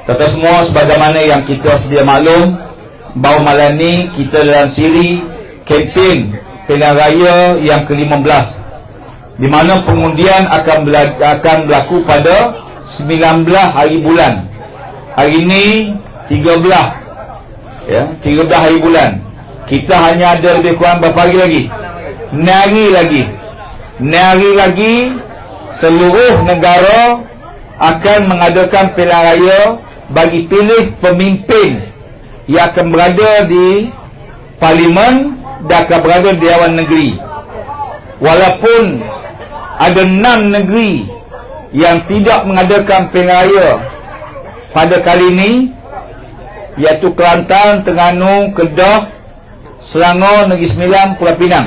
Tuan-tuan semua, sebagaimana yang kita sedia maklum, bahawa malam ni kita dalam siri kempen pilihan raya yang ke-15, di mana pengundian akan berlaku pada 19 hari bulan. Hari ini 13, ya, 13 hari bulan. Kita hanya ada lebih kurang berapa hari lagi? 6 hari lagi seluruh negara akan mengadakan pilihan raya bagi pilih pemimpin yang akan berada di parlimen dan akan berada di Dewan Negeri. Walaupun ada 6 negeri yang tidak mengadakan pilihan raya pada kali ini, iaitu Kelantan, Terengganu, Kedah, Selangor, Negeri Sembilan, Pulau Pinang.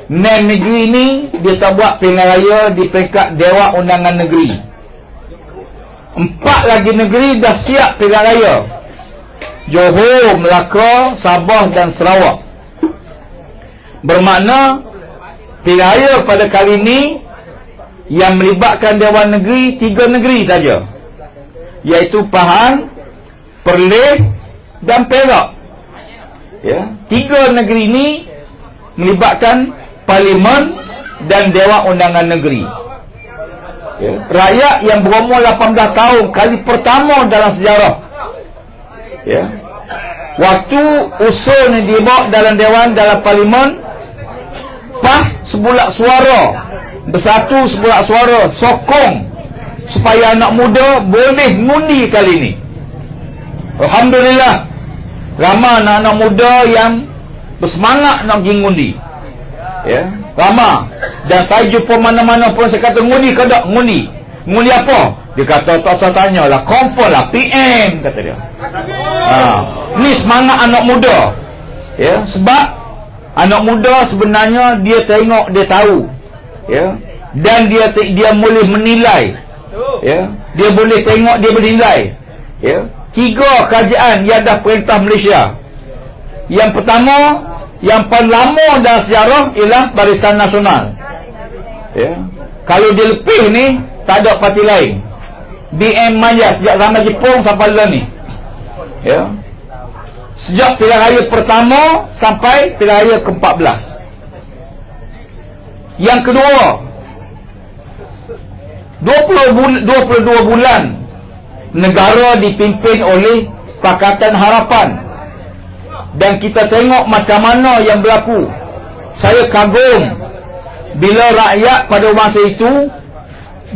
6 negeri ini dia tak buat pilihan raya di peringkat Dewan Undangan Negeri. 4 lagi negeri dah siap pilihan raya: Johor, Melaka, Sabah dan Sarawak. Bermakna pilihan raya pada kali ini yang melibatkan Dewan Negeri 3 negeri saja, iaitu Pahang, Perlis dan Perak. Ya, 3 negeri ini melibatkan Parlimen dan Dewan Undangan Negeri. Ya, rakyat yang berumur 18 tahun kali pertama dalam sejarah, ya, waktu usul ni dibawa dalam Dewan, dalam Parlimen, PAS sebulak suara, bersatu sebulak suara sokong supaya anak muda boleh mengundi kali ini. Alhamdulillah, ramai anak-anak muda yang bersemangat nak pergi mengundi, ya, ramai. Dan saya jumpa mana-mana pun saya kata, ngundi ke tak? Ngundi apa? Dia kata, tak usah tanya lah, confirm lah, PM, kata dia. Ni semangat anak muda, ya. Sebab anak muda sebenarnya dia tengok, dia tahu, ya. Dan dia boleh menilai, ya. Dia boleh tengok, dia boleh nilai, ya. 3 kerajaan yang dah perintah Malaysia. Yang pertama, yang paling lama dalam sejarah ialah Barisan Nasional, ya. Kalau dia lebih ni, tak ada parti lain. BM Manja sejak zaman Jepun sampai lah ni, ya. Sejak pilihan raya pertama sampai pilihan raya ke-14. Yang kedua, 22 bulan negara dipimpin oleh Pakatan Harapan. Dan kita tengok macam mana yang berlaku. Saya kagum bila rakyat pada masa itu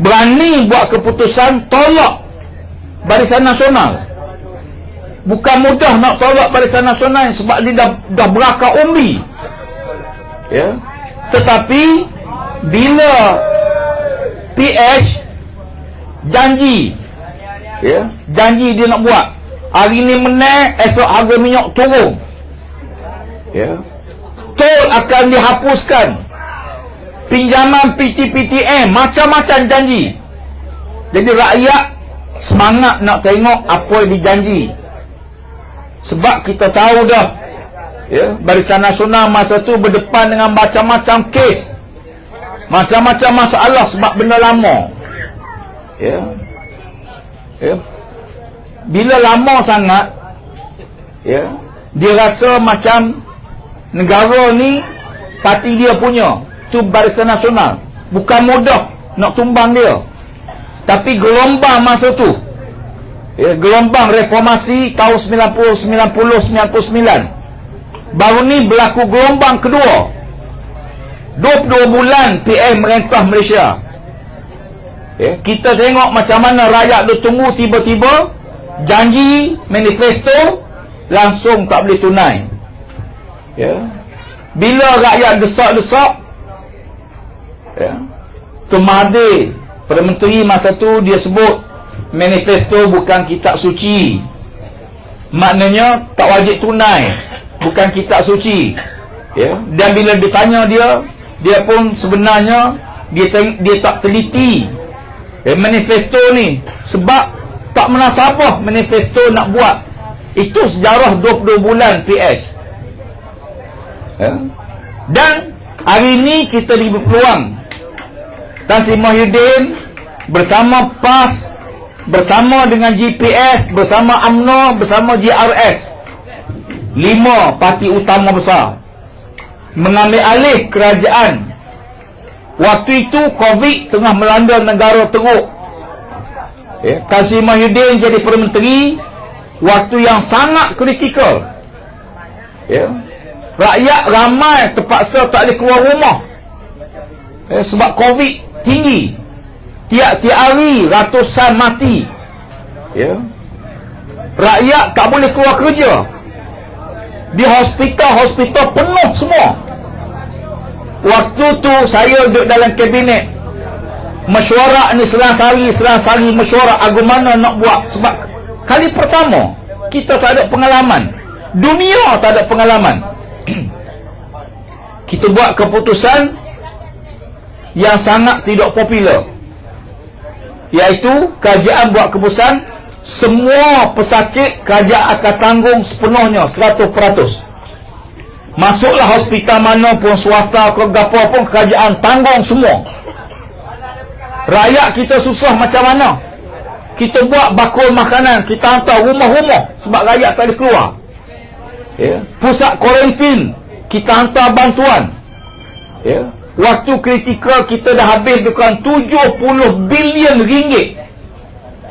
berani buat keputusan tolak Barisan Nasional. Bukan mudah nak tolak Barisan Nasional sebab dia dah berakar umbi, ya. Tetapi bila PH janji, ya, janji dia nak buat, hari ni menang, esok harga minyak turun, ya. Tol akan dihapuskan, pinjaman PTPTM, macam-macam janji. Jadi rakyat semangat nak tengok apa yang dijanji. Sebab kita tahu dah, ya, Barisan Nasional masa tu berdepan dengan macam-macam kes, macam-macam masalah sebab benda lama, ya. Ya. Bila lama sangat, ya, dia rasa macam negara ni parti dia punya, tu Barisan Nasional. Bukan mudah nak tumbang dia. Tapi gelombang masa tu, ya, gelombang reformasi tahun 99, baru ni berlaku gelombang kedua. 22 bulan PM merintah Malaysia, ya. Kita tengok macam mana rakyat dia tunggu, tiba-tiba janji manifesto langsung tak boleh tunai, ya. Bila rakyat desak-desak, ya, Tun Mahathir, Perdana Menteri masa tu, dia sebut manifesto bukan kitab suci. Maknanya tak wajib tunai, bukan kitab suci, ya. Dan bila ditanya dia pun sebenarnya dia tak teliti, manifesto ni, sebab tak menasabah manifesto nak buat. Itu sejarah 22 bulan PH, ya. Dan hari ni kita diberi peluang, Tan Sri Muhyiddin bersama PAS bersama dengan GPS, bersama UMNO, bersama GRS, 5 parti utama besar mengambil alih kerajaan. Waktu itu COVID tengah melanda negara teruk. Tan Sri Muhyiddin jadi Perdana Menteri waktu yang sangat kritikal. Rakyat ramai terpaksa tak boleh keluar rumah sebab COVID tinggi. Tiap-tiap hari ratusan mati. Rakyat tak boleh keluar kerja. Di hospital penuh semua. Waktu tu saya duduk dalam kabinet, mesyuarat ni selang sari mesyuarat agung mana nak buat. Sebab kali pertama kita tak ada pengalaman, dunia tak ada pengalaman. Kita buat keputusan yang sangat tidak popular, iaitu kerajaan buat keputusan semua pesakit kerajaan akan tanggung sepenuhnya 100%. Masuklah hospital mana pun, swasta ke gapo pun, kerajaan tanggung semua. Rakyat kita susah macam mana? Kita buat bakul makanan, kita hantar rumah-rumah sebab rakyat tak boleh keluar. Pusat kuarantin, kita hantar bantuan. Waktu kritikal kita dah habis bukan 70 bilion ringgit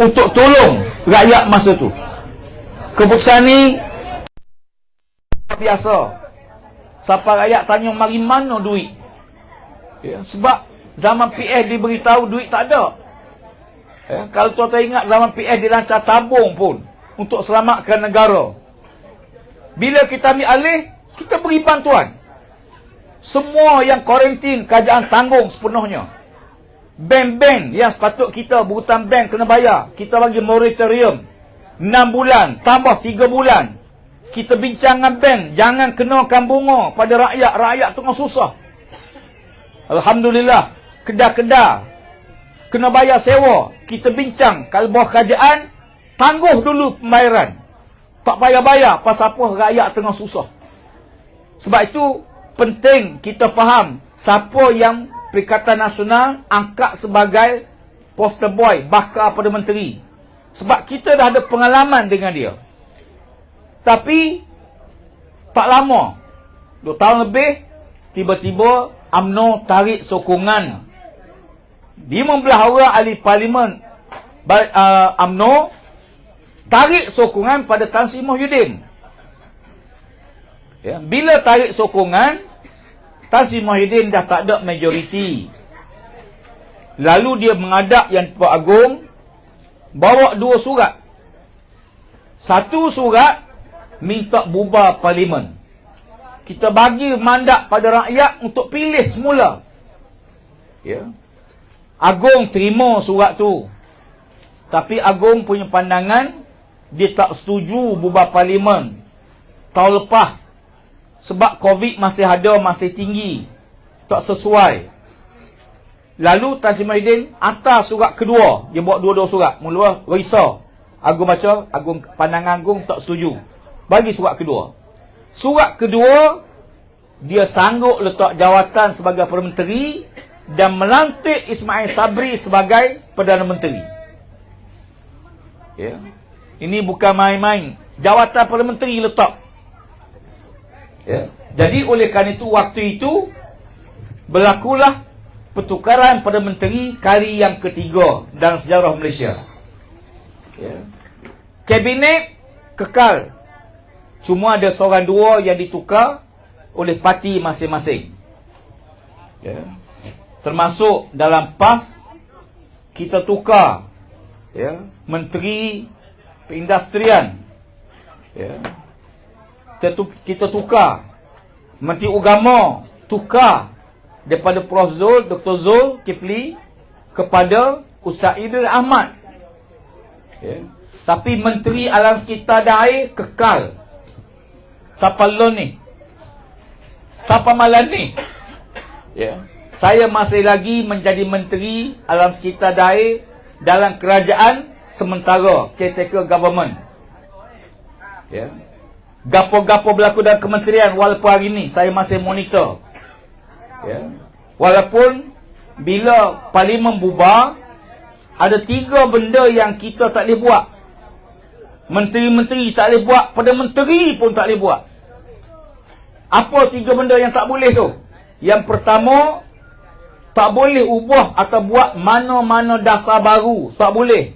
untuk tolong rakyat masa tu. Keputusan ni biasa. Siapa rakyat tanya mari mana duit? Sebab zaman PS diberitahu duit tak ada. Kalau tuan-tuan ingat zaman PS dilancar tabung pun untuk selamatkan negara. Bila kita ambil alih, kita beri bantuan. Semua yang kuarantin kerajaan tanggung sepenuhnya. Bank-bank yang sepatut kita berhutang bank kena bayar, kita bagi moratorium 6 bulan tambah 3 bulan. Kita bincang dengan bank, jangan kenakan bunga pada rakyat. Rakyat tengah susah. Alhamdulillah, kedai-kedai kena bayar sewa. Kita bincang, kalau bawah kerajaan, tangguh dulu pembayaran. Tak payah bayar, pasal apa rakyat tengah susah. Sebab itu, penting kita faham siapa yang Perikatan Nasional angkat sebagai poster boy, bakal Perdana Menteri. Sebab kita dah ada pengalaman dengan dia. Tapi tak lama, 2 tahun lebih, tiba-tiba UMNO tarik sokongan 15 orang ahli parlimen UMNO tarik sokongan pada Tan Sri Muhyiddin. Bila tarik sokongan, Tan Sri Muhyiddin dah tak ada majoriti. Lalu dia mengadap Yang Pertuan Agong, bawa 2 surat. Satu surat minta bubar parlimen. Kita bagi mandat pada rakyat untuk pilih semula. Agong terima surat tu. Tapi Agong punya pandangan, dia tak setuju bubar parlimen tahun lepas. Sebab COVID masih ada, masih tinggi. Tak sesuai. Lalu Tan Sri Muhyiddin hantar surat kedua. Dia buat 2 surat. Mula risau. Agong baca, pandangan Agong tak setuju. Bagi surat kedua. Surat kedua, dia sanggup letak jawatan sebagai Perdana Menteri dan melantik Ismail Sabri sebagai Perdana Menteri. Ini bukan main-main. Jawatan Perdana Menteri letak. Jadi oleh kerana itu, waktu itu berlakulah pertukaran Perdana Menteri kali yang ketiga dalam sejarah Malaysia. Kabinet kekal. Cuma ada seorang 2 yang ditukar oleh parti masing-masing. Termasuk dalam PAS, kita tukar Menteri Perindustrian. Kita tukar Menteri Agama, tukar daripada Prof. Zul, Dr. Zul Kifli kepada Ustaz Idris Ahmad. Tapi Menteri Alam Sekitar dan Air kekal. Siapa lon ni? Siapa malam ni? Saya masih lagi menjadi Menteri Alam Sekitar dan Air dalam kerajaan sementara, caretaker government. Gapo-gapo berlaku dalam kementerian, walaupun hari ni saya masih monitor. Walaupun bila parlimen bubar, ada 3 benda yang kita tak boleh buat. Menteri-menteri tak boleh buat, pada menteri pun tak boleh buat. Apa 3 benda yang tak boleh tu? Yang pertama, tak boleh ubah atau buat mana-mana dasar baru. Tak boleh.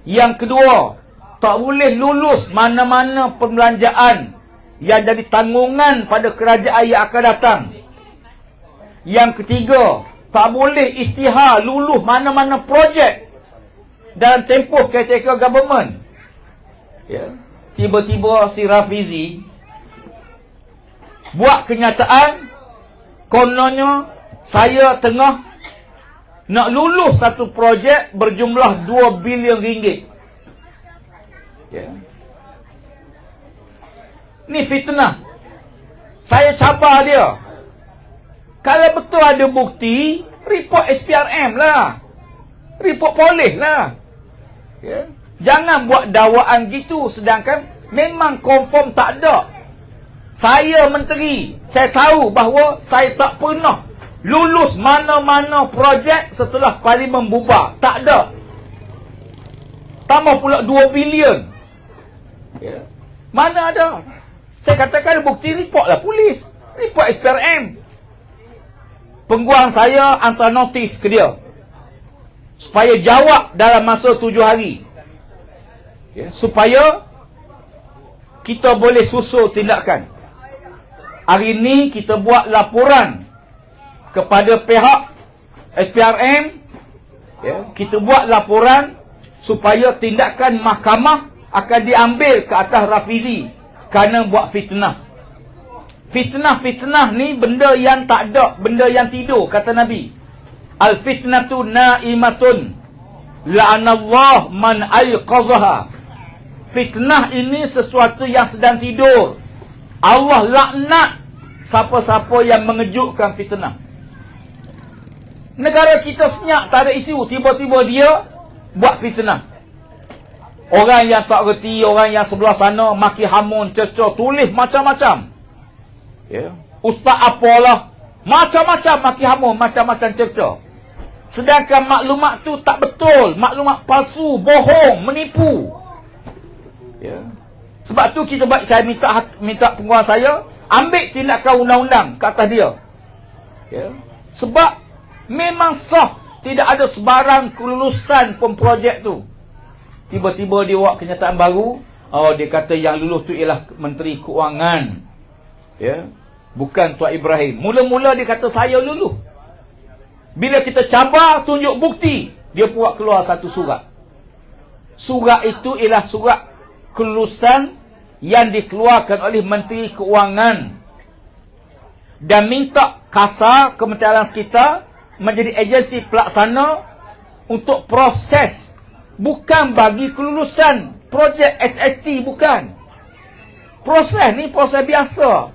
Yang kedua, tak boleh lulus mana-mana perbelanjaan yang jadi tanggungan pada kerajaan yang akan datang. Yang ketiga, tak boleh isytihar lulus mana-mana projek dalam tempoh caretaker government. Ya. Tiba-tiba si Rafizi buat kenyataan, kononnya saya tengah nak lulus satu projek berjumlah 2 bilion ringgit. Ya. Ni fitnah. Saya cabar dia. Kalau betul ada bukti, report SPRM lah. Report polis lah. Ya. Jangan buat dakwaan gitu sedangkan memang confirm tak ada. Saya menteri, saya tahu bahawa saya tak pernah lulus mana-mana projek setelah parlimen bubar. Tak ada. Tambah pula 2 bilion. Ya. Mana ada? Saya katakan bukti, report lah polis. Report SPRM. Pengguang saya hantar notis ke dia supaya jawab dalam masa 7 hari. Ya. Supaya kita boleh susul tindakan. Hari ini kita buat laporan kepada pihak SPRM. Ya. Kita buat laporan supaya tindakan mahkamah akan diambil ke atas Rafizi kerana buat fitnah. Fitnah ni benda yang tak ada, benda yang tidur, kata Nabi. Al-fitnatu na'imatun la'anallah man ayqazaha. Fitnah ini sesuatu yang sedang tidur. Allah laknat siapa-siapa yang mengejutkan fitnah. Negara kita senyap, tak ada isu, tiba-tiba dia buat fitnah. Orang yang tak reti, orang yang sebelah sana maki hamun, cerca, tulis macam-macam. Ya. Ustaz apalah, macam-macam maki hamun, macam-macam cerca. Sedangkan maklumat tu tak betul, maklumat palsu, bohong, menipu. Ya. Sebab tu saya minta pengguang saya ambil tindakan undang-undang ke atas dia. Ya. Sebab memang sah, tidak ada sebarang kelulusan pun projek tu. Tiba-tiba dia buat kenyataan baru. Oh, dia kata yang lulus tu ialah Menteri Keuangan. Ya. Bukan Tuan Ibrahim. Mula-mula dia kata saya lulus. Bila kita cabar, tunjuk bukti, dia buat keluar satu surat. Surat itu ialah surat kelulusan yang dikeluarkan oleh Menteri Keuangan. Dan minta KASA, Kementerian Sekitar, menjadi agensi pelaksana untuk proses. Bukan bagi kelulusan projek SST, bukan. Proses ni proses biasa.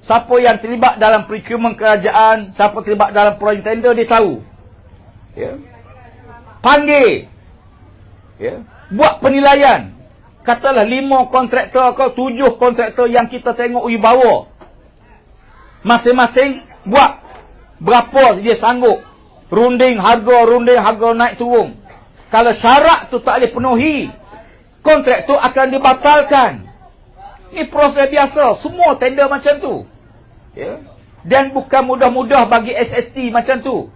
Siapa yang terlibat dalam procurement kerajaan, siapa terlibat dalam projek tender, dia tahu. Ya. Panggil. Ya. Buat penilaian. Katalah 5 kontraktor atau 7 kontraktor yang kita tengok wibawa. Masing-masing buat berapa dia sanggup. Runding harga naik turun. Kalau syarat tu tak boleh penuhi, kontrak tu akan dibatalkan. Ini proses biasa. Semua tender macam tu. Ya. Dan bukan mudah-mudah bagi SST macam tu.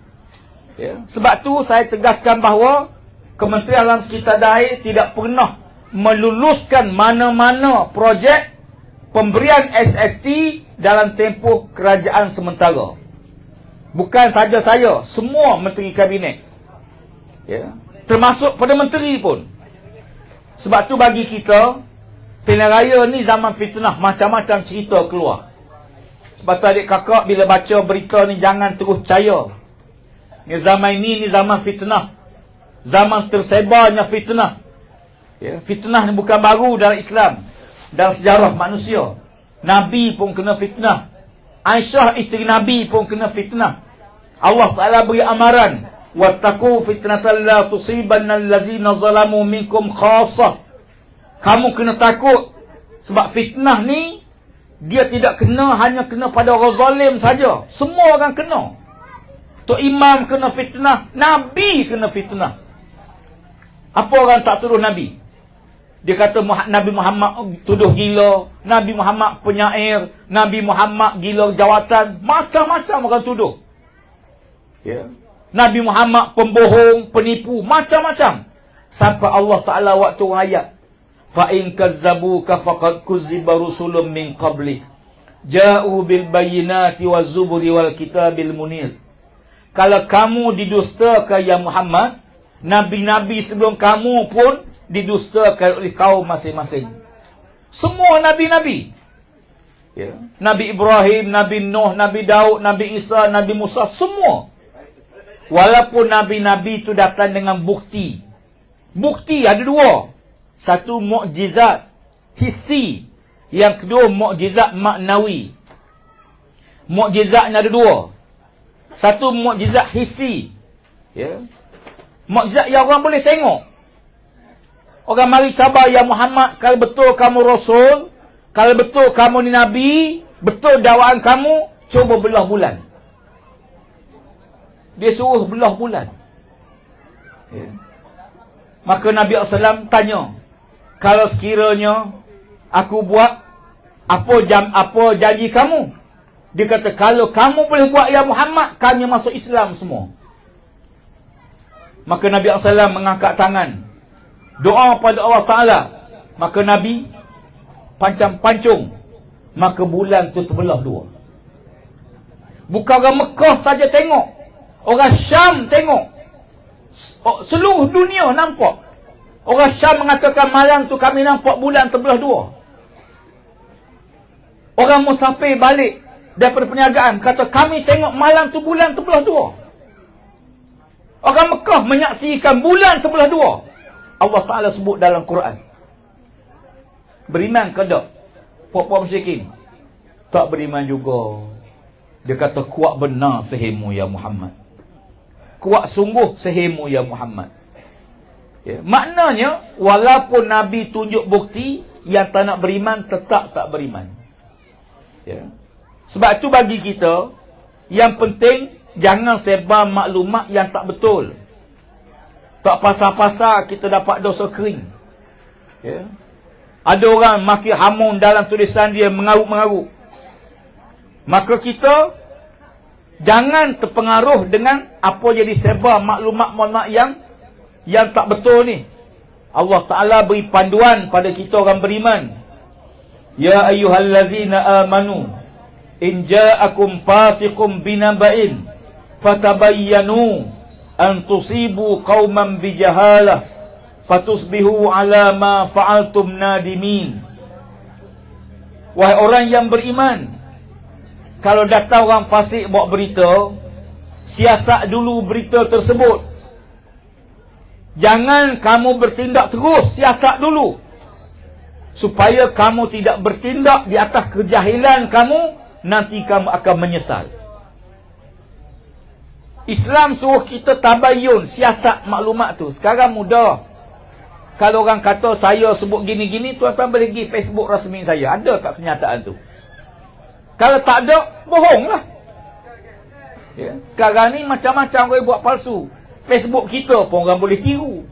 Ya. Sebab tu saya tegaskan bahawa Kementerian Alam Sekitar dan Air tidak pernah meluluskan mana-mana projek pemberian SST dalam tempoh kerajaan sementara. Bukan saja saya, semua menteri kabinet. Ya. Termasuk pada menteri pun. Sebab tu bagi kita, pilihan raya ni zaman fitnah, macam-macam cerita keluar. Sebab tu adik kakak bila baca berita ni jangan terus percaya. Ni zaman ni zaman fitnah. Zaman tersebarnya fitnah. Ya, fitnah ni bukan baru dalam Islam, dalam sejarah manusia. Nabi pun kena fitnah. Aisyah isteri Nabi pun kena fitnah. Allah Ta'ala beri amaran, wattaqu fitnatan la tusibanna allazina zalamu minkum khassah. Kamu kena takut. Sebab fitnah ni dia tidak kena hanya kena pada orang zalim saja. Semua orang kena. Tok Imam kena fitnah, Nabi kena fitnah. Apa orang tak tuduh Nabi? Dia kata Nabi Muhammad tuduh gila, Nabi Muhammad penyair, Nabi Muhammad gila jawatan, macam-macam orang tuduh. Ya. Nabi Muhammad pembohong, penipu, macam-macam. Sampai Allah Ta'ala waktu ayat, fa in kazzabuka faqad kuzziba rusulun min qabli ja'u bil bayyinati waz zuburi wal kitabil munir. Kalau kamu didustakan ya Muhammad, nabi-nabi sebelum kamu pun didustakan oleh kaum masing-masing. Semua nabi-nabi. Ya. Nabi Ibrahim, Nabi Nuh, Nabi Daud, Nabi Isa, Nabi Musa, semua. Walaupun nabi-nabi itu datang dengan bukti. Bukti ada dua. Satu mukjizat hissi, yang kedua mukjizat maknawi. Mukjizatnya ada dua. Satu mukjizat hissi. Ya. Mukjizat yang orang boleh tengok. Orang mari cabar, ya Muhammad, kalau betul kamu Rasul, kalau betul kamu ni Nabi, betul dakwaan kamu, cuba belah bulan. Dia suruh belah bulan. Ya. Maka Nabi SAW tanya, kalau sekiranya aku buat, apa janji kamu? Dia kata, kalau kamu boleh buat ya Muhammad, kami masuk Islam semua. Maka Nabi SAW mengangkat tangan, doa pada Allah Ta'ala. Maka Nabi pancung, maka bulan tu terbelah dua. Bukan orang Mekah saja tengok, orang Syam tengok, seluruh dunia nampak. Orang Syam mengatakan malam tu kami nampak bulan terbelah dua. Orang musafir balik daripada perniagaan kata kami tengok malam tu bulan terbelah dua. Orang Mekah menyaksikan bulan terbelah dua. Allah Ta'ala sebut dalam Quran. Beriman ke tak? Puak-puak musyrikin tak beriman juga. Dia kata kuat benar sehemu ya Muhammad, kuat sungguh sehemu ya Muhammad. Ya, maknanya walaupun Nabi tunjuk bukti, yang tak nak beriman tetap tak beriman. Ya. Sebab itu bagi kita, yang penting jangan sebar maklumat yang tak betul. Tak pasal-pasal kita dapat dosa kering. Ya. Ada orang maki hamun dalam tulisan dia, mengarut-mengarut. Maka kita jangan terpengaruh dengan apa jadi sebar maklumat-maklumat yang tak betul ni. Allah Ta'ala beri panduan pada kita orang beriman. Ya ayyuhallazina amanu in ja'akum fasiqum binaba'in fatabayyanu an tusibu qauman bijahalah fatusbihu ala ma fa'altum nadimin. Wahai orang yang beriman, kalau datang orang fasik bawa berita, siasat dulu berita tersebut. Jangan kamu bertindak terus, siasat dulu, supaya kamu tidak bertindak di atas kejahilan kamu, nanti kamu akan menyesal. Islam suruh kita tabayyun, siasat maklumat tu. Sekarang mudah. Kalau orang kata saya sebut gini-gini, tuan-tuan boleh pergi Facebook rasmi saya. Ada tak kenyataan tu? Kalau tak ada, bohonglah. Ya. Sekarang ni macam-macam orang buat palsu. Facebook kita pun orang boleh tiru.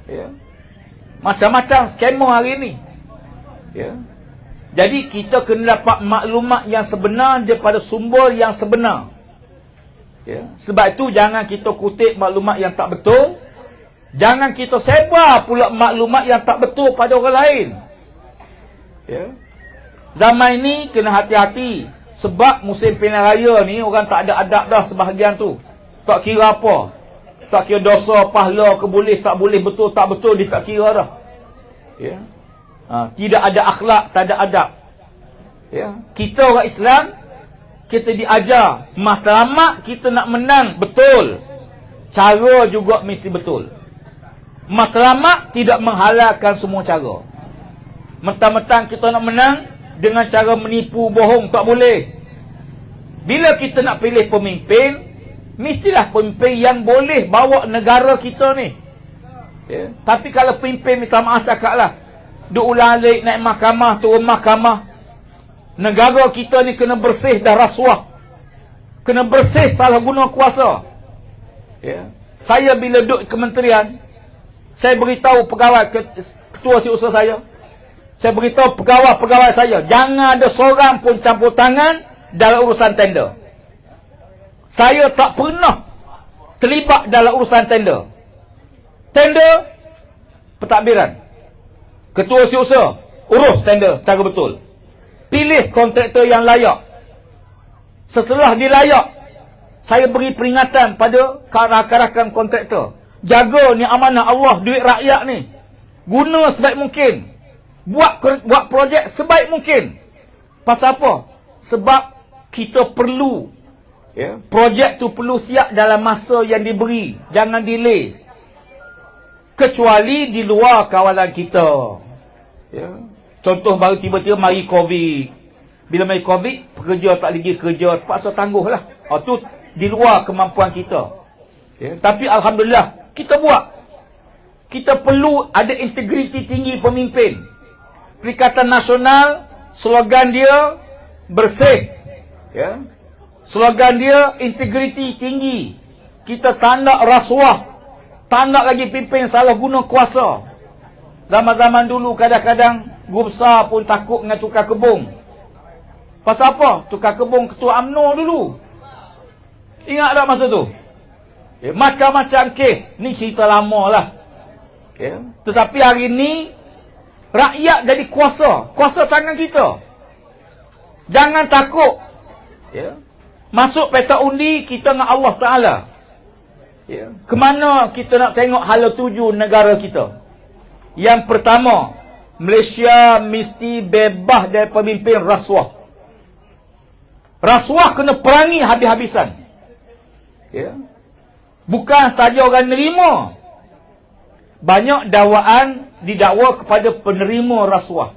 Ya. Macam-macam scammer hari ni. Ya. Jadi kita kena dapat maklumat yang sebenar daripada sumber yang sebenar. Ya. Sebab itu jangan kita kutip maklumat yang tak betul. Jangan kita sebar pula maklumat yang tak betul pada orang lain. Ya. Zaman ini kena hati-hati. Sebab musim pilihan raya ni orang tak ada adab dah sebahagian tu. Tak kira apa. Tak kira dosa, pahala ke boleh, tak boleh, betul, tak betul, dia tak kira dah. Ya. Tidak ada akhlak, tak ada adab. Ya. Kita orang Islam, kita diajar matlamat kita nak menang betul. Cara juga mesti betul. Matlamat tidak menghalalkan semua cara. Mentang-mentang kita nak menang dengan cara menipu, bohong, tak boleh. Bila kita nak pilih pemimpin, mestilah pemimpin yang boleh bawa negara kita ni. Ya. Tapi kalau pemimpin minta maaf cakap lah, duk ulang alik, naik mahkamah, turun mahkamah, negara kita ni kena bersih dah rasuah. kena bersih salah guna kuasa. Ya. Saya bila duduk kementerian, saya beritahu pegawai, ketua siusaha saya beritahu pegawai-pegawai saya, jangan ada seorang pun campur tangan dalam urusan tender. Saya tak pernah terlibat dalam urusan tender. Tender, pentadbiran. Ketua siusaha urus tender cara betul. Pilih kontraktor yang layak. Setelah dilayak, saya beri peringatan pada rakan-rakan kontraktor. Jaga ni amanah Allah, duit rakyat ni. Guna sebaik mungkin. Buat projek sebaik mungkin. Pasal apa? Sebab kita perlu, ya, projek tu perlu siap dalam masa yang diberi. Jangan delay. Kecuali di luar kawalan kita. Ya. Contoh baru tiba-tiba mari COVID. Bila mari COVID, pekerja tak lagi kerja, terpaksa tangguh lah. Tu di luar kemampuan kita. Ya. Tapi Alhamdulillah, kita buat. Kita perlu ada integriti tinggi pemimpin. Perikatan Nasional, slogan dia bersih. Ya. Slogan dia integriti tinggi. Kita tak nak rasuah. Tak nak lagi pimpin salah guna kuasa. Zaman-zaman dulu kadang-kadang guru besar pun takut dengan tukar kebun. Pasal apa? Tukar kebun ketua UMNO dulu. Ingat tak masa tu? Ya, macam-macam kes. Ni cerita lama lah. Ya. Tetapi hari ni rakyat jadi kuasa. Kuasa tangan kita. Jangan takut. Ya. Masuk peta undi kita dengan Allah Ta'ala. Ya. Kemana kita nak tengok hala tuju negara kita? Yang pertama, Malaysia mesti bebas dari pemimpin rasuah. Rasuah kena perangi habis-habisan. Ya. Bukan saja orang nerima. Banyak dakwaan didakwa kepada penerima rasuah.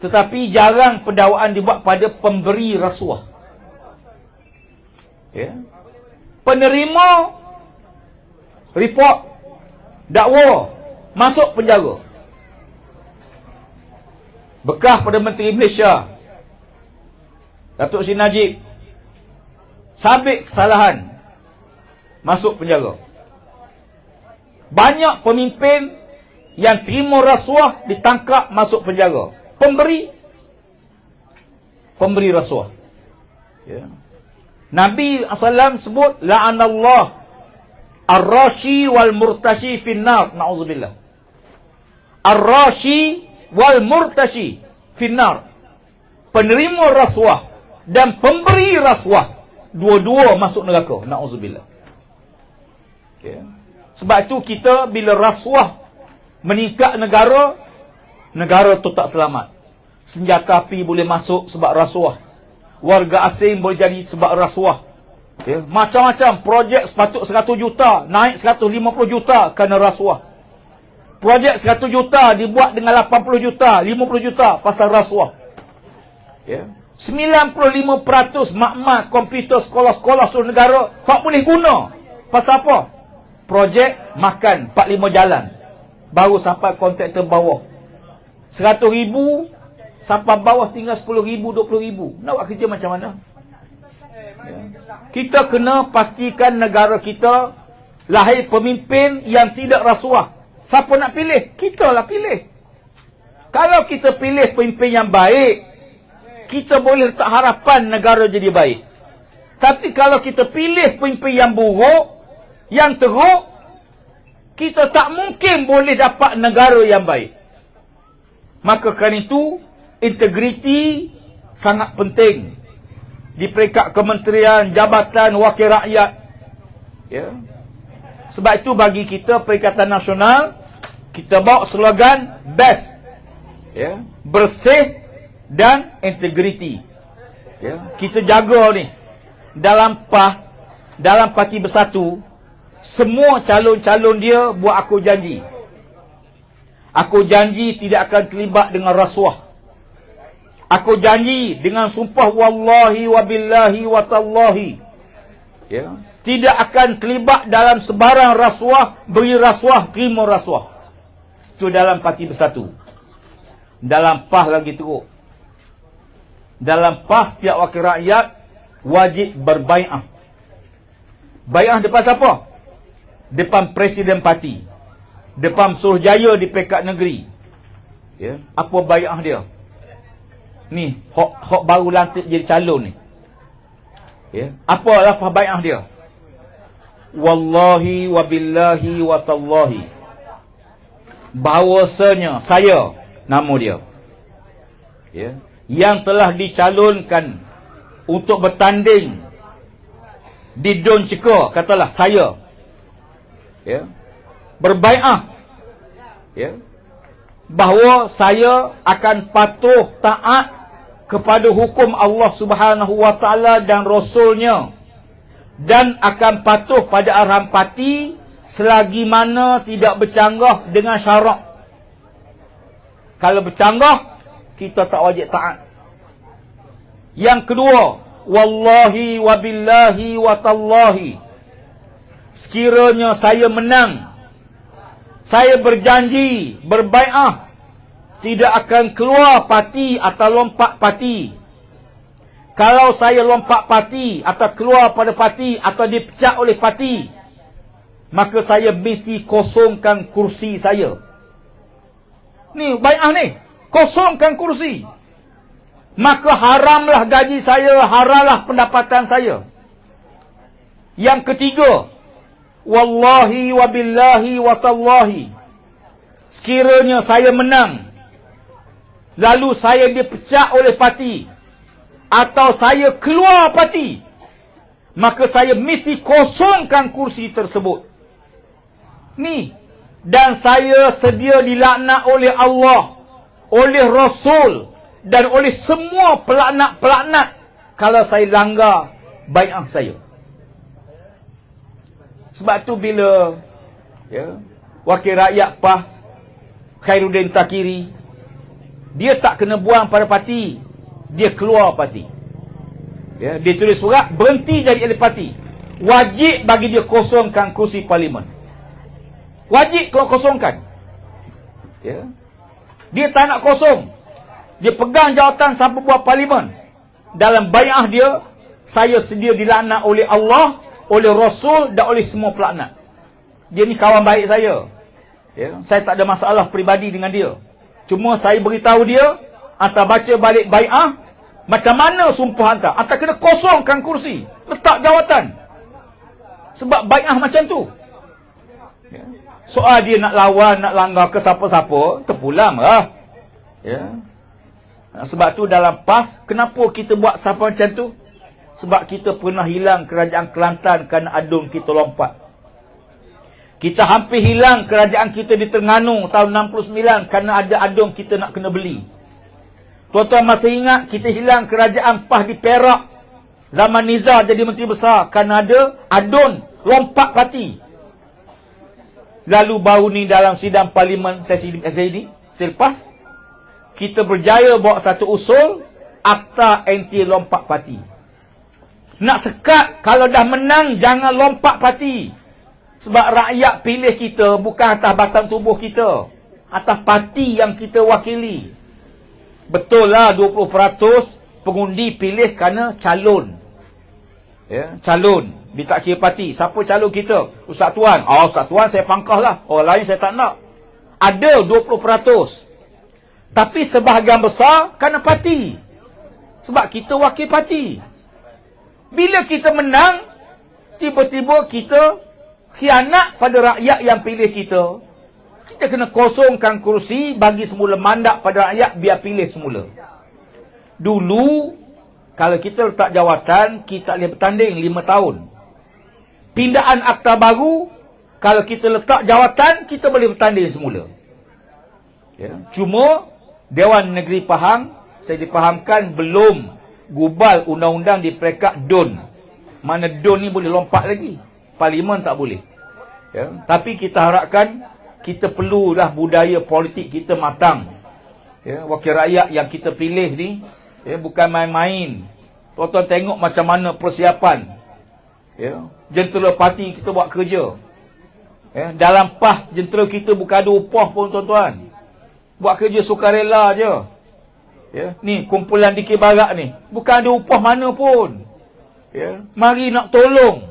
Tetapi jarang pendakwaan dibuat pada pemberi rasuah. Ya. Penerima report, dakwa, masuk penjara. Bekas Perdana Menteri Malaysia Datuk Seri Najib sabit kesalahan, masuk penjara. Banyak pemimpin yang terima rasuah ditangkap, masuk penjara. Pemberi rasuah. Ya. Nabi SAW sebut la'anallah ar-rashi wal murtashi finnar. Na'udzubillah. Ar-rashi wal murtashi finnar. Penerima rasuah dan pemberi rasuah, dua-dua masuk neraka. Na'udzubillah. Okay. Sebab itu kita bila rasuah meningkat negara, negara tu tak selamat. Senjata api boleh masuk sebab rasuah. Warga asing boleh jadi sebab rasuah. Okay. Macam-macam projek sepatut 100 juta naik 150 juta kerana rasuah. Projek 100 juta dibuat dengan 80 juta, 50 juta pasal rasuah. Okay. 95% makmat komputer sekolah-sekolah seluruh negara tak boleh guna. Pasal apa? Projek makan 4-5 jalan baru sampai kontraktor bawah. 100,000 sampai bawah tinggal 10,000, 20,000. Nak buat kerja macam mana? Ya. Kita kena pastikan negara kita lahir pemimpin yang tidak rasuah. Siapa nak pilih? Kita lah pilih. Kalau kita pilih pemimpin yang baik, kita boleh letak harapan negara jadi baik. Tapi kalau kita pilih pemimpin yang buruk, yang teruk, kita tak mungkin boleh dapat negara yang baik. Maka kerana itu, integriti sangat penting di peringkat kementerian, jabatan, wakil rakyat. Ya. Sebab itu bagi kita Perikatan Nasional, kita bawa slogan best, ya, bersih dan integriti. Ya. Kita jaga ni. Dalam Parti Bersatu, semua calon-calon dia buat aku janji. Aku janji tidak akan terlibat dengan rasuah. Aku janji dengan sumpah wallahi wabillahi watallahi, ya, tidak akan terlibat dalam sebarang rasuah, beri rasuah, terima rasuah. Itu dalam Parti Bersatu. Dalam PAS lagi teruk. Dalam PAS setiap wakil rakyat wajib berbai'ah. Bai'ah depan siapa? Depan Presiden Parti, depan Suruhjaya di pekat negeri. Ya, apa bai'ah dia? Ni, hok baru lantik jadi calon ni. Ya, apa lafaz bai'ah dia? Wallahi wa billahi wa tallahi, bahawasanya saya, nama dia, ya, yang telah dicalonkan untuk bertanding di Don Ceka, katalah saya, ya, berbai'ah, ya, bahawa saya akan patuh taat kepada hukum Allah Subhanahu wa taala dan Rasulnya, dan akan patuh pada arahan parti selagi mana tidak bercanggah dengan syarak. Kalau bercanggah, kita tak wajib taat. Yang kedua, wallahi wa billahi wa tallahi, sekiranya saya menang, saya berjanji, berbai'ah, tidak akan keluar parti atau lompat parti. Kalau saya lompat parti atau keluar pada parti atau dipecat oleh parti, maka saya mesti kosongkan kursi saya. Ni bai'ah ni, kosongkan kursi. Maka haramlah gaji saya, haramlah pendapatan saya. Yang ketiga, wallahi wa billahi wa tallahi, sekiranya saya menang, lalu saya dipecat oleh parti atau saya keluar parti, maka saya mesti kosongkan kursi tersebut. Ni, dan saya sedia dilaknat oleh Allah, oleh Rasul, dan oleh semua pelaknat-pelaknat kalau saya langgar bai'ah saya. Sebab tu bila, ya, Wakil Rakyat PAS Khairuddin Takiri, dia tak kena buang pada parti, dia keluar parti. Ya, dia tulis surat berhenti jadi ahli parti. Wajib bagi dia kosongkan kursi parlimen. Wajib kalau kosongkan. Ya. Dia tak nak kosong, dia pegang jawatan sampai buat parlimen. Dalam bai'ah dia, saya sedia dilaknat oleh Allah, oleh Rasul dan oleh semua pelaknat. Dia ni kawan baik saya. Ya, saya tak ada masalah peribadi dengan dia. Cuma saya beritahu dia, hantar baca balik bai'ah, macam mana sumpah hantar. Hantar kena kosongkan kursi, letak jawatan. Sebab bai'ah macam tu. Ya. Soal dia nak lawan, nak langgar ke siapa-siapa, terpulang lah. Ya. Sebab tu dalam PAS, kenapa kita buat siapa macam tu? Sebab kita pernah hilang kerajaan Kelantan kerana adun kita lompat. Kita hampir hilang kerajaan kita di Terengganu tahun 69 kerana ada adun kita nak kena beli. Tuan-tuan masih ingat kita hilang kerajaan PAS di Perak zaman Nizar jadi Menteri Besar kerana ada adun lompat parti. Lalu baru ni dalam sidang parlimen sesi ini selepas, kita berjaya bawa satu usul Akta Anti Lompat Parti. Nak sekat, kalau dah menang jangan lompat parti. Sebab rakyat pilih kita bukan atas batang tubuh kita, atas parti yang kita wakili. Betul lah 20% pengundi pilih kerana calon. Ya, calon. Dia tak kira parti. Siapa calon kita? Ustaz Tuan. Oh, Ustaz Tuan saya pangkah lah. Orang lain saya tak nak. Ada 20%. Tapi sebahagian besar kerana parti. Sebab kita wakil parti. Bila kita menang, tiba-tiba kita khianat pada rakyat yang pilih kita. Kita kena kosongkan kursi, bagi semula mandat pada rakyat biar pilih semula. Dulu kalau kita letak jawatan, kita boleh bertanding 5 tahun. Pindaan akta baru, kalau kita letak jawatan, kita boleh bertanding semula. Ya. Cuma Dewan Negeri Pahang, saya difahamkan belum gubal undang-undang di peringkat DUN. Mana DUN ni boleh lompat lagi, parlimen tak boleh. Ya. Tapi kita harapkan kita perlulah budaya politik kita matang. Ya. Wakil rakyat yang kita pilih ni, ya, bukan main-main. Tuan-tuan tengok macam mana persiapan. Ya. Jentera parti kita buat kerja. Ya. Dalam PAS, jentera kita bukan ada upah pun tuan-tuan. Buat kerja sukarela je. Ya. Ni kumpulan Dikir Barat ni, bukan ada upah mana pun. Ya, mari nak tolong.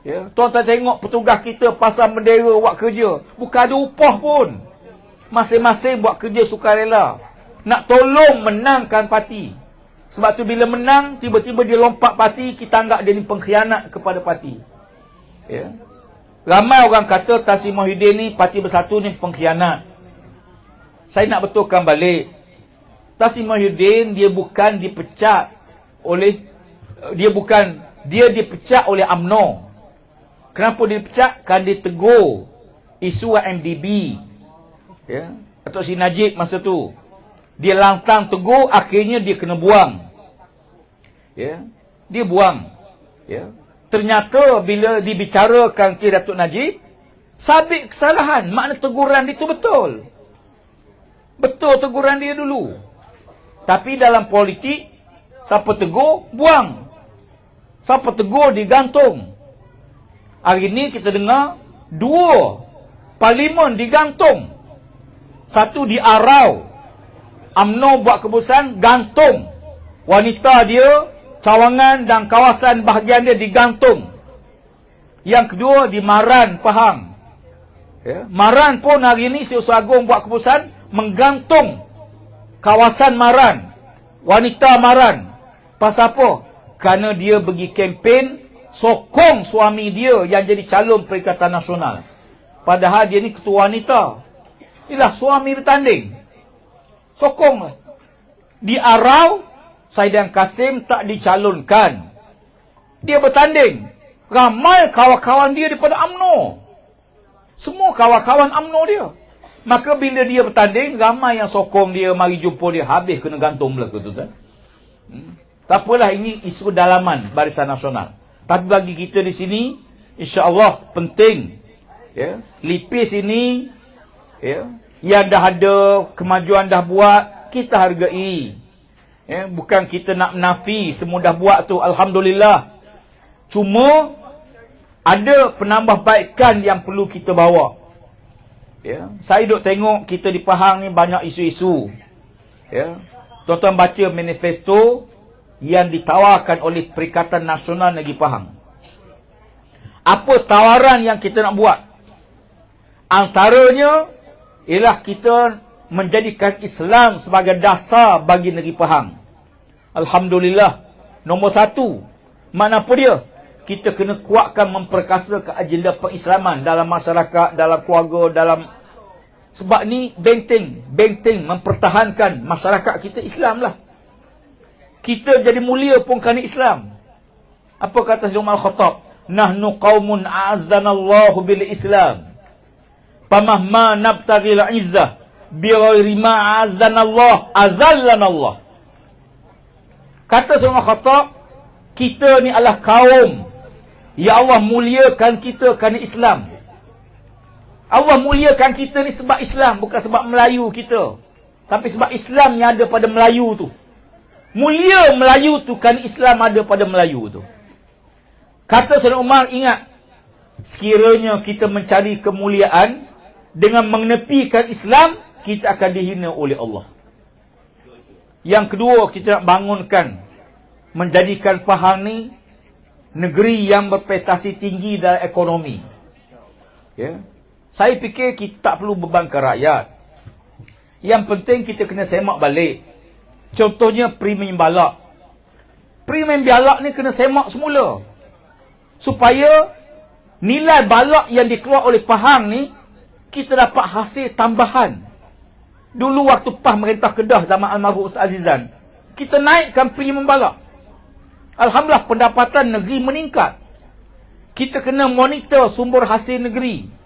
Ya, tuan-tuan tengok petugas kita pasang bendera buat kerja, bukan ada upah pun. Masing-masing buat kerja sukarela. Nak tolong menangkan parti. Sebab tu bila menang, tiba-tiba dia lompat parti, kita anggap dia ni pengkhianat kepada parti. Ya. Ramai orang kata Tan Sri Muhyiddin ni, Parti Bersatu ni pengkhianat. Saya nak betulkan balik. Tan Sri Muhyiddin dia bukan dipecat oleh dia dipecat oleh UMNO. Kenapa dia dipecat? Kan dia tegur isu MDB. Ya, Datuk Seri Najib masa tu. Dia lantang tegur, akhirnya dia kena buang. Ya, dia buang. Ya. Ternyata bila dibicarakan ke Datuk Najib, sabit kesalahan. Makna teguran dia tu betul. Betul teguran dia dulu. Tapi dalam politik, siapa tegur, buang. Siapa tegur, digantung. Hari ni kita dengar, 2 parlimen digantung. 1 diarau. UMNO buat keputusan, gantung. Wanita dia, cawangan dan kawasan bahagian dia digantung. Yang kedua, di Maran, Pahang. Ya. Maran pun hari ni Setiausaha Agung buat keputusan, menggantung kawasan Maran. Wanita Maran. Pasal apa? Kerana dia pergi kempen sokong suami dia yang jadi calon Perikatan Nasional. Padahal dia ni ketua wanita. Inilah suami bertanding. Sokonglah. Di Arau, Saidan Kasim tak dicalonkan. Dia bertanding. Ramai kawan-kawan dia daripada UMNO. Semua kawan-kawan UMNO dia. Maka bila dia bertanding, ramai yang sokong dia, mari jumpa dia. Habis kena gantung belaka tu kan. Tak apalah, ini isu dalaman Barisan Nasional. Tapi bagi kita di sini, insya-Allah penting. Ya, Lipis ini, ya, yang dah ada, kemajuan dah buat, kita hargai. Ya, bukan kita nak menafi semua dah buat tu, alhamdulillah. Cuma ada penambahbaikan yang perlu kita bawa. Ya, saya duk tengok kita di Pahang ni banyak isu-isu. Ya, tuan-tuan baca manifesto yang ditawarkan oleh Perikatan Nasional Negeri Pahang. Apa tawaran yang kita nak buat? Antaranya ialah kita menjadikan Islam sebagai dasar bagi negeri Pahang. Alhamdulillah. Nombor 1, mana apa dia? Kita kena kuatkan, memperkasa ke agenda pengislaman dalam masyarakat, dalam keluarga, dalam... Sebab ni benteng mempertahankan masyarakat kita Islam lah. Kita jadi mulia pun kerana Islam. Apa kata Sayyidina Umar Khattab? Nahnu qaumun a'azzanallahu bil Islam. Pamahma nabtaghil izzah bi ghairi ma a'azzanallah azallanallah. Kata Sayyidina Umar Khattab, kita ni adalah kaum ya Allah muliakan kita kerana Islam. Allah muliakan kita ni sebab Islam, bukan sebab Melayu kita. Tapi sebab Islam yang ada pada Melayu tu. Mulia Melayu tu kan Islam ada pada Melayu tu. Kata Sayyidina Umar, ingat, sekiranya kita mencari kemuliaan dengan menepikan Islam, kita akan dihina oleh Allah. Yang kedua, kita nak bangunkan, menjadikan Pahang ni negeri yang berprestasi tinggi dalam ekonomi. Ya. Saya fikir kita tak perlu bebankan rakyat. Yang penting kita kena semak balik. Contohnya Premium Balak. Premium Balak ni kena semak semula. Supaya nilai balak yang dikeluar oleh Pahang ni, kita dapat hasil tambahan. Dulu waktu PAH merintah Kedah zaman almarhum Ustaz Azizan, kita naikkan Premium Balak. Alhamdulillah pendapatan negeri meningkat. Kita kena monitor sumber hasil negeri.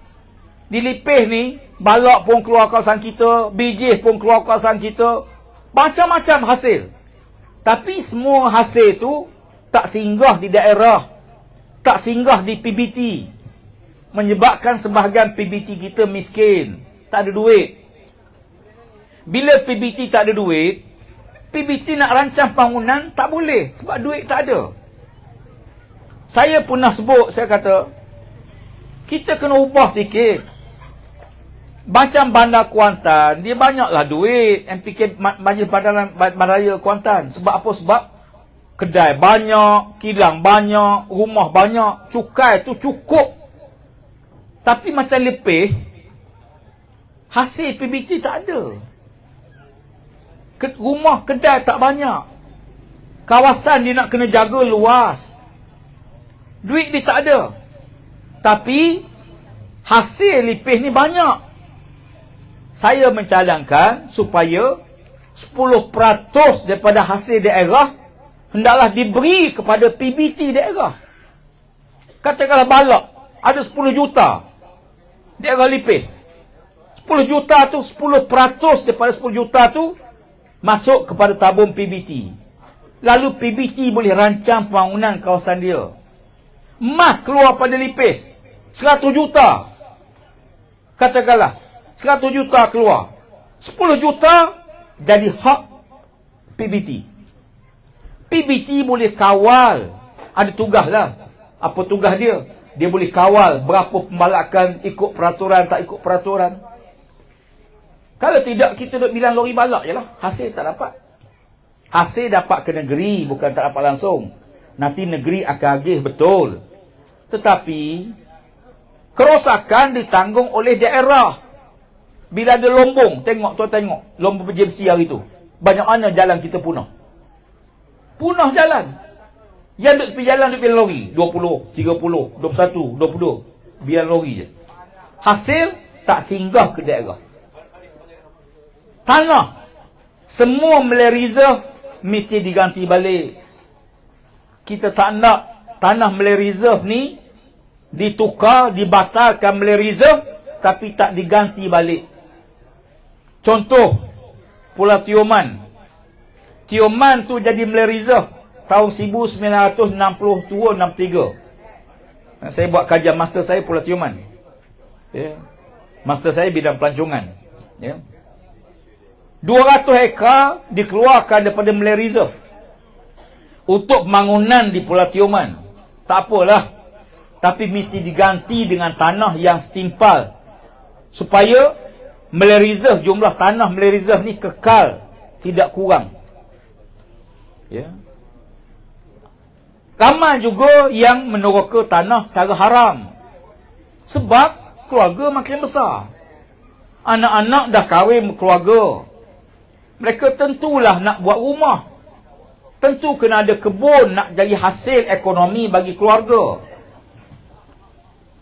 Di Lipih ni, balak pun keluar kawasan kita, bijih pun keluar kawasan kita, macam-macam hasil. Tapi semua hasil tu tak singgah di daerah, tak singgah di PBT, menyebabkan sebahagian PBT kita miskin, tak ada duit. Bila PBT tak ada duit, PBT nak rancang bangunan tak boleh, sebab duit tak ada. Saya pernah sebut, saya kata, kita kena ubah sikit. Macam Bandar Kuantan, dia banyaklah duit. MPK Majlis Bandaraya Kuantan. Sebab apa? Sebab Kedai banyak, kilang banyak, rumah banyak, cukai tu cukup. Tapi macam lepeh, hasil PBT tak ada. Rumah, kedai tak banyak. Kawasan dia nak kena jaga luas. Duit dia tak ada. Tapi hasil lepeh ni banyak. Saya mencadangkan supaya 10% daripada hasil daerah hendaklah diberi kepada PBT daerah. Katakanlah Balak ada 10 juta daerah Lipis. 10 juta tu, 10% daripada 10 juta tu masuk kepada tabung PBT. Lalu PBT boleh rancang pembangunan kawasan dia. Mas keluar pada Lipis 100 juta. Katakanlah 100 juta keluar, 10 juta jadi hak PBT. PBT boleh kawal. Ada tugas lah. Apa tugas dia? Dia boleh kawal berapa pembalakan ikut peraturan, tak ikut peraturan. Kalau tidak, kita duduk bilang lori balak je lah. Hasil tak dapat. Hasil dapat ke negeri, bukan tak dapat langsung. Nanti negeri akan agih betul. Tetapi kerosakan ditanggung oleh daerah. Bila ada lombong, tengok tuan tengok lombong berjemsi hari tu. Banyak mana jalan kita punah. Punah jalan. Yang duduk tepi jalan duduk biar lori 20, 30, 21, 22. Biar lori je. Hasil tak singgah ke daerah. Tanah semua Malay Reserve mesti diganti balik. Kita tak nak tanah Malay Reserve ni ditukar, dibatalkan Malay Reserve tapi tak diganti balik. Contoh Pulau Tioman. Tioman tu jadi Malay Reserve tahun 1962-63. Saya buat kajian master saya Pulau Tioman. Ya. Master saya bidang pelancongan. Ya. 200 hektar dikeluarkan daripada Malay Reserve untuk pembangunan di Pulau Tioman. Tak apalah. Tapi mesti diganti dengan tanah yang setimpal. Supaya Malay Reserve, jumlah tanah Malay Reserve ni kekal, tidak kurang. Ya. Ramai juga yang meneroka tanah secara haram. Sebab keluarga makin besar. Anak-anak dah kahwin berkeluarga. Mereka tentulah nak buat rumah. Tentu kena ada kebun nak jadi hasil ekonomi bagi keluarga.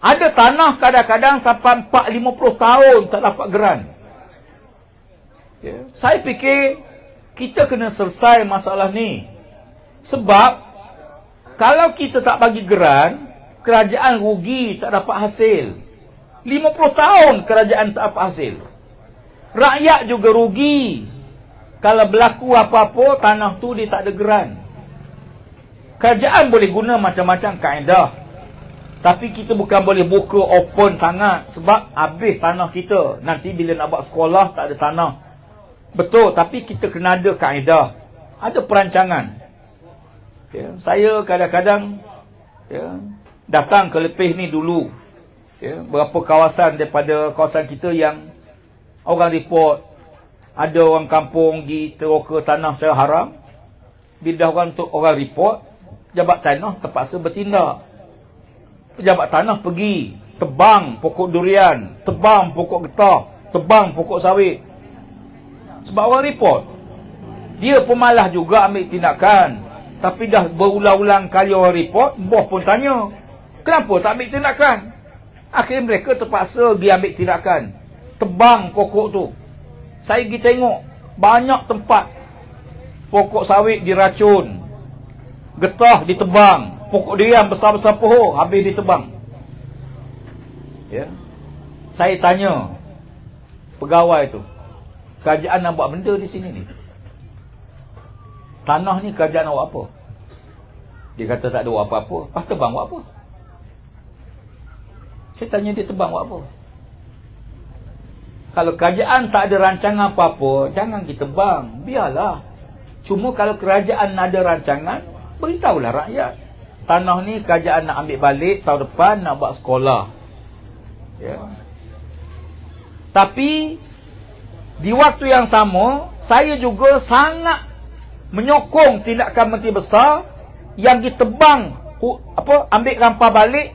Ada tanah kadang-kadang sampai 40-50 tahun tak dapat geran. Ya. Saya fikir kita kena selesai masalah ni. Sebab kalau kita tak bagi geran, kerajaan rugi tak dapat hasil. 50 tahun kerajaan tak dapat hasil. Rakyat juga rugi. Kalau berlaku apa-apa, tanah tu dia tak ada geran. Kerajaan boleh guna macam-macam kaedah. Tapi kita bukan boleh buka open sangat. Sebab habis tanah kita. Nanti bila nak buat sekolah, tak ada tanah. Betul, tapi kita kena ada kaedah. Ada perancangan. Ya, saya kadang-kadang datang ke Lepeh ni dulu. Ya, berapa kawasan daripada kawasan kita yang orang report ada orang kampung pergi teroka tanah secara haram. Bila orang report, pejabat tanah terpaksa bertindak. Pejabat tanah pergi tebang pokok durian, tebang pokok getah, tebang pokok sawit. Sebab orang report. Dia pemalas juga ambil tindakan. Tapi dah berulang-ulang kali orang report, bos pun tanya, kenapa tak ambil tindakan? Akhirnya mereka terpaksa pergi ambil tindakan. Tebang pokok tu. Saya pergi tengok, banyak tempat pokok sawit diracun, getah ditebang, pokok durian besar-besar pohon habis ditebang. Ya. Saya tanya pegawai tu, kerajaan nak buat benda di sini ni? Tanah ni kerajaan nak buat apa? Dia kata tak ada buat apa-apa. Pas tebang buat apa? Saya tanya dia tebang buat apa? Kalau kerajaan tak ada rancangan apa-apa, jangan kita tebang, biarlah. Cuma kalau kerajaan ada rancangan, beritahulah rakyat. Tanah ni kerajaan nak ambil balik tahun depan nak buat sekolah. Ya. Tapi di waktu yang sama, saya juga sangat menyokong tindakan Menteri Besar yang ditebang, ambil rampah balik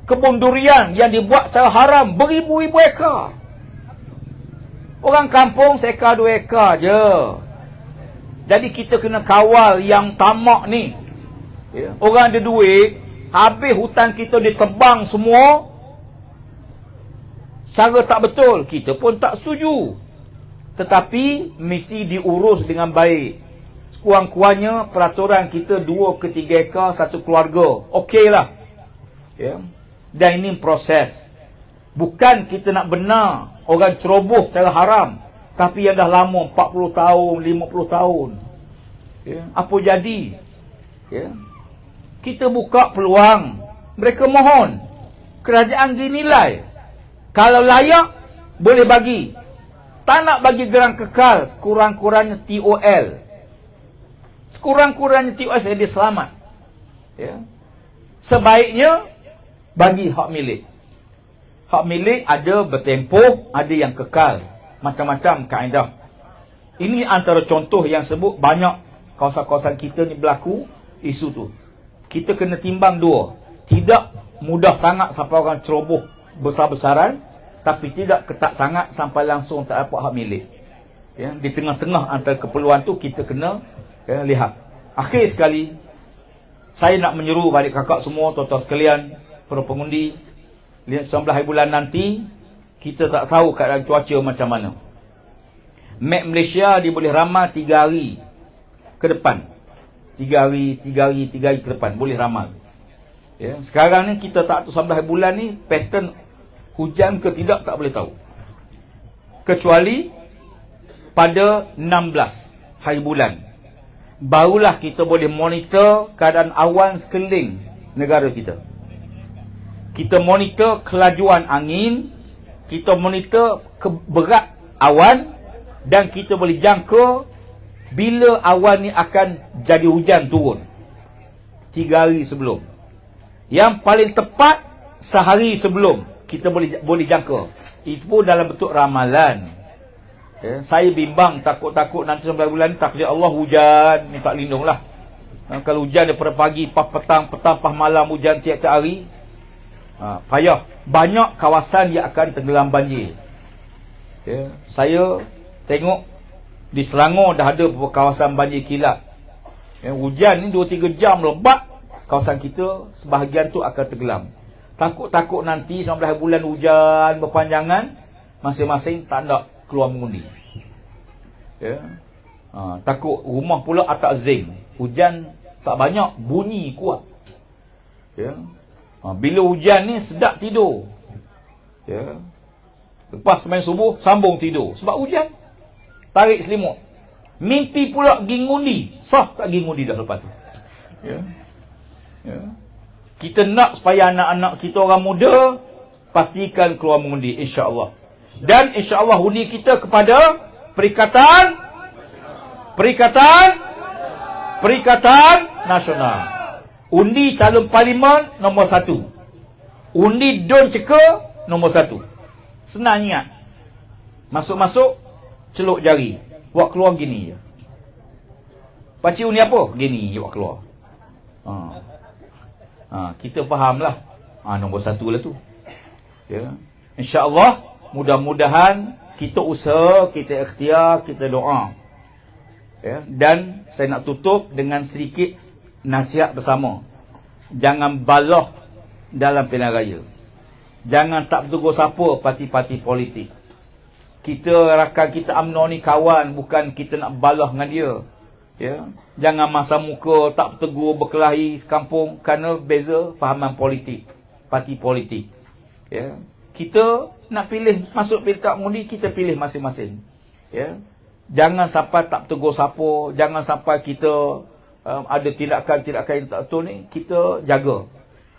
kebun durian yang dibuat secara haram beribu-ribu ekar. Orang kampung seekar 2 ekar je. Jadi kita kena kawal yang tamak ni. Orang ada duit, habis hutan kita ditebang semua. Cara tak betul, kita pun tak setuju. Tetapi mesti diurus dengan baik. Kurang-kurangnya peraturan kita 2 ke 3 ekar satu keluarga. Okeylah. Ya. Dan ini proses. Bukan kita nak benar orang ceroboh secara haram, tapi yang dah lama 40 tahun, 50 tahun. Ya. Apa jadi? Ya. Kita buka peluang. Mereka mohon. Kerajaan dinilai. Kalau layak, boleh bagi. Tak nak bagi gerang kekal, sekurang-kurangnya TOL. Sekurang-kurangnya TOL saya dia selamat. Ya. Sebaiknya, bagi hak milik. Hak milik ada bertempoh, ada yang kekal. Macam-macam kaedah. Ini antara contoh yang sebut banyak kawasan-kawasan kita ni berlaku isu tu. Kita kena timbang 2. Tidak mudah sangat sampai orang ceroboh besar-besaran, tapi tidak ketat sangat sampai langsung tak dapat hak milik. Ya, di tengah-tengah antara keperluan tu kita kena lihat. Akhir sekali, saya nak menyeru balik kakak semua, tuan-tuan sekalian, para pengundi, 19 hari bulan nanti, kita tak tahu keadaan cuaca macam mana. Map Malaysia dia boleh ramal 3 hari ke depan. 3 hari ke depan boleh ramal. Ya, sekarang ni kita tak tahu 19 hari bulan ni pattern hujan ke tidak tak boleh tahu. Kecuali pada 16 hari bulan barulah kita boleh monitor keadaan awan sekeliling negara kita. Kita monitor kelajuan angin, kita monitor berat awan, dan kita boleh jangka bila awan ni akan jadi hujan turun. 3 hari sebelum. Yang paling tepat sehari sebelum kita boleh jangka. Itu pun dalam bentuk ramalan. Ya, saya bimbang, takut-takut nanti 19 bulan ni takdir Allah hujan, minta lindunglah. Kalau hujan daripada pagi, petang, malam hujan tiap-tiap hari, payah. Banyak kawasan yang akan tenggelam banjir. Ya, saya tengok di Selangor dah ada kawasan banjir kilat. Ya, hujan ni 2-3 jam lebat, kawasan kita sebahagian tu akan tenggelam. Takut-takut nanti 19 bulan hujan berpanjangan, masing-masing tak nak keluar mengundi. Ya. Takut rumah pula atas zinc, hujan tak banyak, bunyi kuat. Ya. Bila hujan ni sedap tidur. Ya. Lepas main subuh sambung tidur sebab hujan. Tarik selimut. Mimpi pula pergi ngundi. Sah tak pergi ngundi dah lepas tu. Ya. Ya. Kita nak supaya anak-anak kita orang muda pastikan keluar mengundi, insya-Allah. Dan insya-Allah undi kita kepada Perikatan Nasional. Undi calon parlimen nombor 1. Undi Don Ceka nombor 1. Senang ingat. Masuk-masuk celuk jari, buat keluar gini je. Pakcik undi apa? Gini je buat keluar. Kita fahamlah. Nombor 1 lah tu. Ya. Insya-Allah, mudah-mudahan kita usaha, kita ikhtiar, kita doa. Ya. Dan saya nak tutup dengan sedikit nasihat bersama. Jangan baloh dalam pilihan raya. Jangan tak bertegur siapa parti-parti politik. Kita rakan kita UMNO ni kawan, bukan kita nak baloh dengan dia. Ya. Jangan masa muka tak bertegur, berkelahi sekampung kerana beza fahaman politik, parti politik. Ya. Kita nak pilih masuk pilkada mengundi, kita pilih masing-masing. Ya. Jangan sampai tak bertegur siapa, jangan sampai kita ada tindakan-tindakan yang tak betul ni, kita jaga.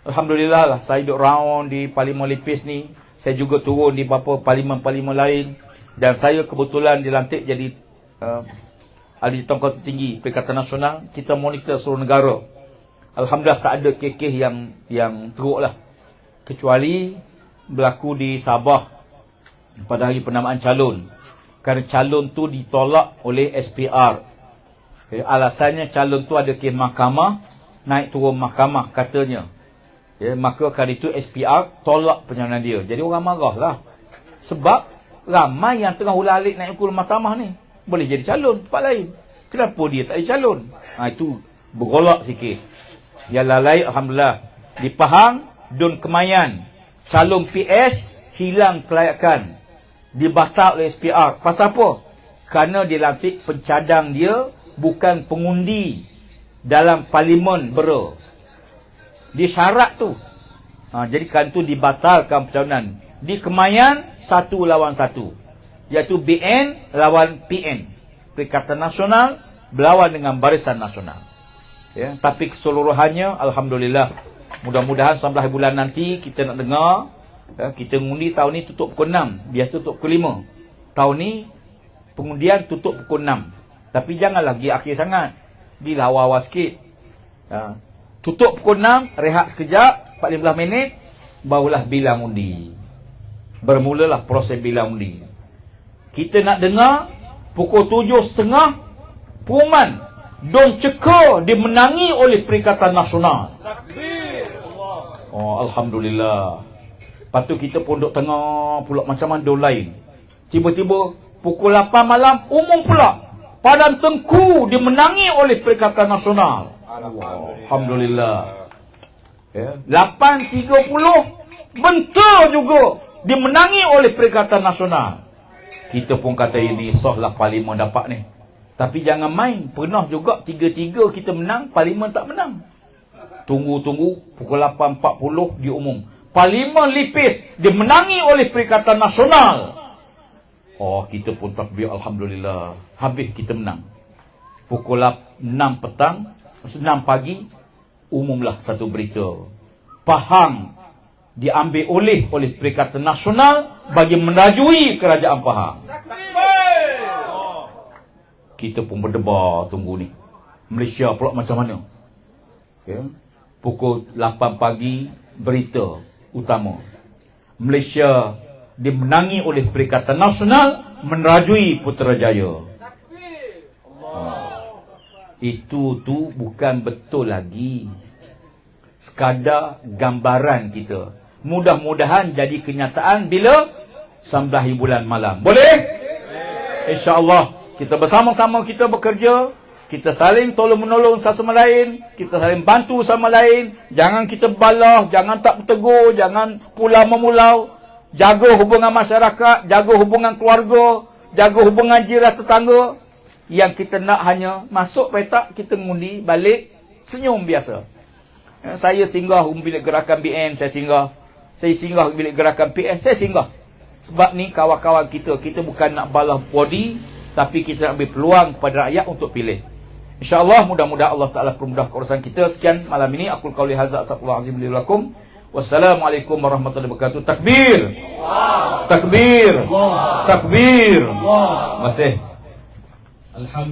Alhamdulillah lah, saya duduk round di Parlimen Lipis ni, saya juga turun di beberapa parlimen-parlimen lain, dan saya kebetulan dilantik jadi ahli tongkat tinggi Perikatan Nasional. Kita monitor seluruh negara. Alhamdulillah tak ada kes-kes yang teruk lah, kecuali berlaku di Sabah pada hari penamaan calon, kerana calon tu ditolak oleh SPR. Alasannya calon tu ada kes mahkamah naik turun mahkamah katanya. Ya, maka kali itu SPR tolak pencalonan dia. Jadi orang marahlah. Sebab ramai yang tengah ular-alik naik ke mahkamah ni boleh jadi calon tempat lain. Kenapa dia tak jadi calon? Itu bergolak sikit. Yang lain alhamdulillah di Pahang, Dun Kemayan, calon PS hilang kelayakan, dibatal oleh SPR. Pasal apa? Kerana dia lantik pencadang dia bukan pengundi dalam parlimen Bera. Dia syarat tu. Jadi kan tu dibatalkan pencalonan. Di Kemayan 1 lawan 1. Iaitu BN lawan PN. Perikatan Nasional berlawan dengan Barisan Nasional. Ya, tapi keseluruhannya alhamdulillah. Mudah-mudahan 19 bulan nanti kita nak dengar, ya, kita mengundi tahun ni tutup pukul 6, biasa tutup pukul 5. Tahun ni pengundian tutup pukul 6. Tapi janganlah pergi akhir sangat. Pergilah awal-awal sikit. Tutup pukul 6, rehat sekejap, 15 minit, barulah bilang undi. Bermulalah proses bilang undi. Kita nak dengar pukul 7.30 pengumuman Don Ceka dimenangi oleh Perikatan Nasional. Alhamdulillah. Lepas tu kita pun duduk tengah pula macam mana don lain. Tiba-tiba pukul 8 malam umum pula Padang Tengku dimenangi oleh Perikatan Nasional. Alhamdulillah. 8.30 Bentar juga dimenangi oleh Perikatan Nasional. Kita pun kata ini sahlah parlimen dapat ni. Tapi jangan main. Pernah juga 3-3 kita menang, parlimen tak menang. Tunggu-tunggu pukul 8.40 diumum. Parlimen Lipis dimenangi oleh Perikatan Nasional. Kita pun takbir alhamdulillah. Habis kita menang. Pukul 6 petang, 6 pagi umumlah satu berita. Pahang diambil oleh Perikatan Nasional bagi merajui kerajaan Pahang. Kita pun berdebar tunggu ni. Malaysia pula macam mana? Pukul 8 pagi berita utama. Malaysia dimenangi oleh Perikatan Nasional merajui Putrajaya. Itu tu bukan betul lagi. Sekadar gambaran kita. Mudah-mudahan jadi kenyataan bila 19 bulan malam. Boleh? InsyaAllah kita bersama-sama kita bekerja. Kita saling tolong-menolong satu sama lain. Kita saling bantu sama lain. Jangan kita balah, jangan tak bertegur, jangan pulau-memulau. Jaga hubungan masyarakat, jaga hubungan keluarga, jaga hubungan jiran tetangga. Yang kita nak hanya masuk petak, kita ngundi, balik, senyum biasa. Saya singgah bilik gerakan BN, saya singgah. Saya singgah bilik gerakan PN, saya singgah. Sebab ni kawan-kawan kita bukan nak balas body, tapi kita nak beri peluang kepada rakyat untuk pilih. InsyaAllah mudah-mudahan Allah Ta'ala permudah keurusan kita. Sekian malam ini. Aku qauli hadza astagfirullahalazim li walakum. Wassalamualaikum warahmatullahi wabarakatuh. Takbir. Takbir. Takbir. Masih. Alhamdulillah.